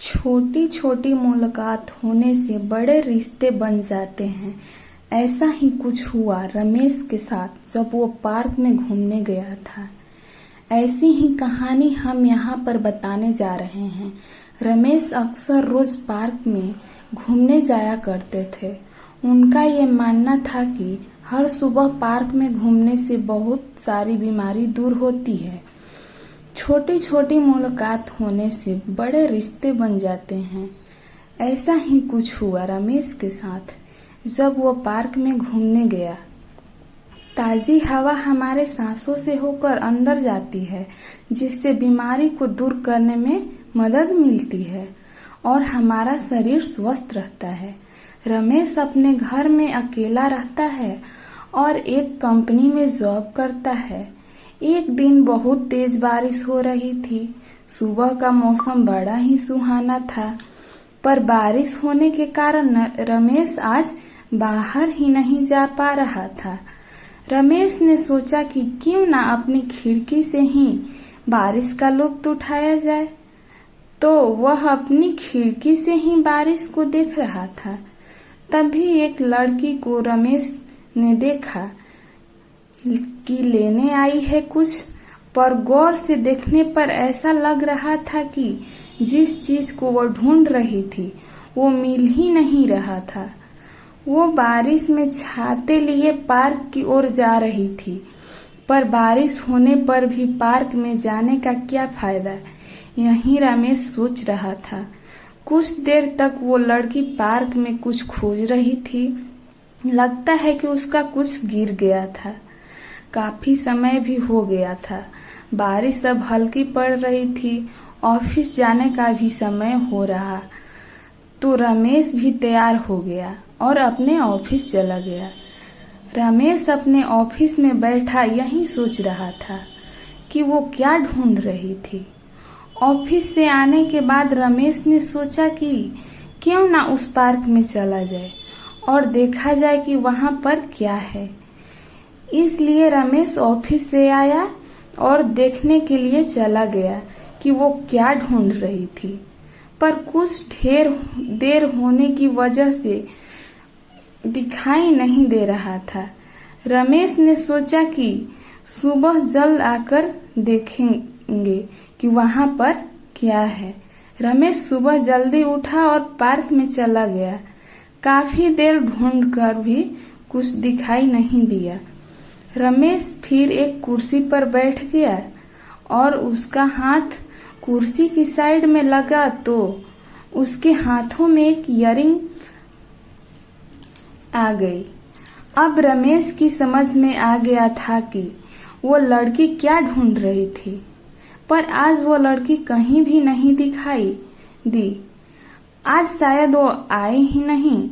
छोटी छोटी मुलाकात होने से बड़े रिश्ते बन जाते हैं। ऐसा ही कुछ हुआ रमेश के साथ जब वो पार्क में घूमने गया था। ऐसी ही कहानी हम यहाँ पर बताने जा रहे हैं। रमेश अक्सर रोज पार्क में घूमने जाया करते थे। उनका ये मानना था कि हर सुबह पार्क में घूमने से बहुत सारी बीमारी दूर होती है। छोटी छोटी मुलाकात होने से बड़े रिश्ते बन जाते हैं। ऐसा ही कुछ हुआ रमेश के साथ जब वो पार्क में घूमने गया। ताजी हवा हमारे सांसों से होकर अंदर जाती है, जिससे बीमारी को दूर करने में मदद मिलती है और हमारा शरीर स्वस्थ रहता है। रमेश अपने घर में अकेला रहता है और एक कंपनी में जॉब करता है। एक दिन बहुत तेज बारिश हो रही थी। सुबह का मौसम बड़ा ही सुहाना था, पर बारिश होने के कारण रमेश आज बाहर ही नहीं जा पा रहा था। रमेश ने सोचा कि क्यों ना अपनी खिड़की से ही बारिश का लुत्फ उठाया जाए। तो वह अपनी खिड़की से ही बारिश को देख रहा था। तभी एक लड़की को रमेश ने देखा कि लेने आई है कुछ, पर गौर से देखने पर ऐसा लग रहा था कि जिस चीज को वो ढूंढ रही थी वो मिल ही नहीं रहा था। वो बारिश में छाते लिए पार्क की ओर जा रही थी, पर बारिश होने पर भी पार्क में जाने का क्या फायदा, यही रमेश सोच रहा था। कुछ देर तक वो लड़की पार्क में कुछ खोज रही थी। लगता है कि उसका कुछ गिर गया था। काफी समय भी हो गया था। बारिश अब हल्की पड़ रही थी। ऑफिस जाने का भी समय हो रहा, तो रमेश भी तैयार हो गया और अपने ऑफिस चला गया। रमेश अपने ऑफिस में बैठा यही सोच रहा था कि वो क्या ढूंढ रही थी। ऑफिस से आने के बाद रमेश ने सोचा कि क्यों ना उस पार्क में चला जाए और देखा जाए कि वहां पर क्या है। इसलिए रमेश ऑफिस से आया और देखने के लिए चला गया कि वो क्या ढूंढ रही थी, पर कुछ देर होने की वजह से दिखाई नहीं दे रहा था। रमेश ने सोचा कि सुबह जल्द आकर देखेंगे कि वहां पर क्या है। रमेश सुबह जल्दी उठा और पार्क में चला गया। काफी देर ढूंढकर भी कुछ दिखाई नहीं दिया। रमेश फिर एक कुर्सी पर बैठ गया और उसका हाथ कुर्सी की साइड में लगा तो उसके हाथों में एक इयररिंग आ गई। अब रमेश की समझ में आ गया था कि वो लड़की क्या ढूंढ रही थी, पर आज वो लड़की कहीं भी नहीं दिखाई दी। आज शायद वो आए ही नहीं।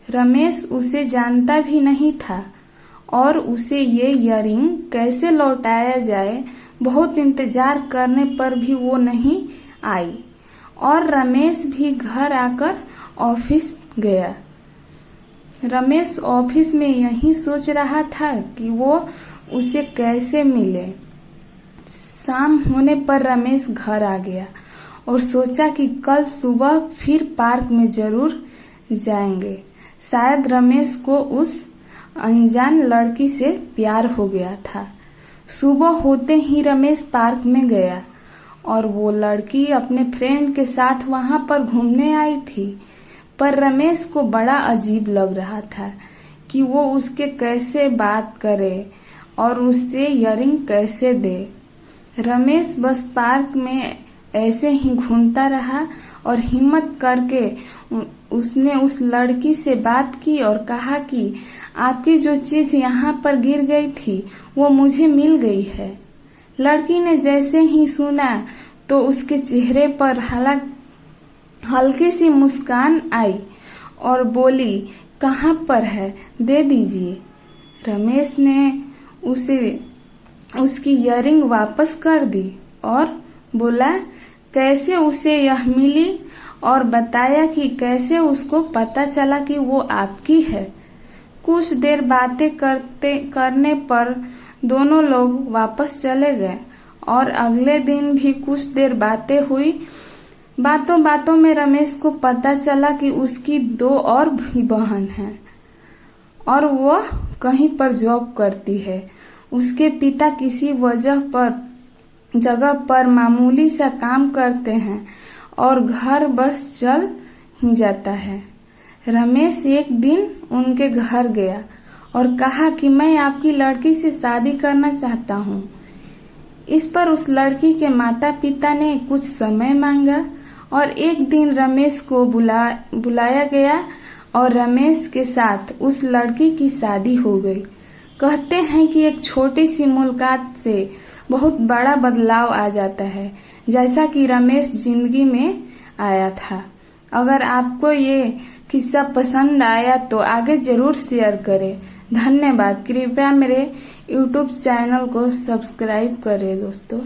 रमेश उसे जानता भी नहीं था और उसे ये इयररिंग कैसे लौटाया जाए, बहुत इंतजार करने पर भी वो नहीं आई और रमेश भी घर आकर ऑफिस गया। रमेश ऑफिस में यही सोच रहा था कि वो उसे कैसे मिले। शाम होने पर रमेश घर आ गया और सोचा कि कल सुबह फिर पार्क में जरूर जाएंगे। शायद रमेश को उस अनजान लड़की से प्यार हो गया था। सुबह होते ही रमेश पार्क में गया और वो लड़की अपने फ्रेंड के साथ वहां पर घूमने आई थी, पर रमेश को बड़ा अजीब लग रहा था कि वो उसके कैसे बात करे और उससे इयररिंग कैसे दे। रमेश बस पार्क में ऐसे ही घूमता रहा और हिम्मत करके उसने उस लड़की से बात की और कहा कि आपकी जो चीज यहाँ पर गिर गई थी वो मुझे मिल गई है। लड़की ने जैसे ही सुना तो उसके चेहरे पर हल्की सी मुस्कान आई और बोली, कहाँ पर है, दे दीजिए। रमेश ने उसे उसकी इयररिंग वापस कर दी और बोला कैसे उसे यह मिली और बताया कि कैसे उसको पता चला कि वो आपकी है। कुछ देर बातें करने पर दोनों लोग वापस चले गए और अगले दिन भी कुछ देर बातें हुई। बातों बातों में रमेश को पता चला कि उसकी 2 और भी बहन हैं और वह कहीं पर जॉब करती है। उसके पिता किसी जगह पर मामूली सा काम करते हैं और घर बस चल ही जाता है। रमेश एक दिन उनके घर गया और कहा कि मैं आपकी लड़की से शादी करना चाहता हूँ। इस पर उस लड़की के माता पिता ने कुछ समय मांगा और एक दिन रमेश को बुलाया गया और रमेश के साथ उस लड़की की शादी हो गई। कहते हैं कि एक छोटी सी मुलाकात से बहुत बड़ा बदलाव आ जाता है, जैसा कि रमेश जिंदगी में आया था। अगर आपको ये किस्सा पसंद आया तो आगे जरूर शेयर करें। धन्यवाद। कृपया मेरे YouTube चैनल को सब्सक्राइब करें दोस्तों।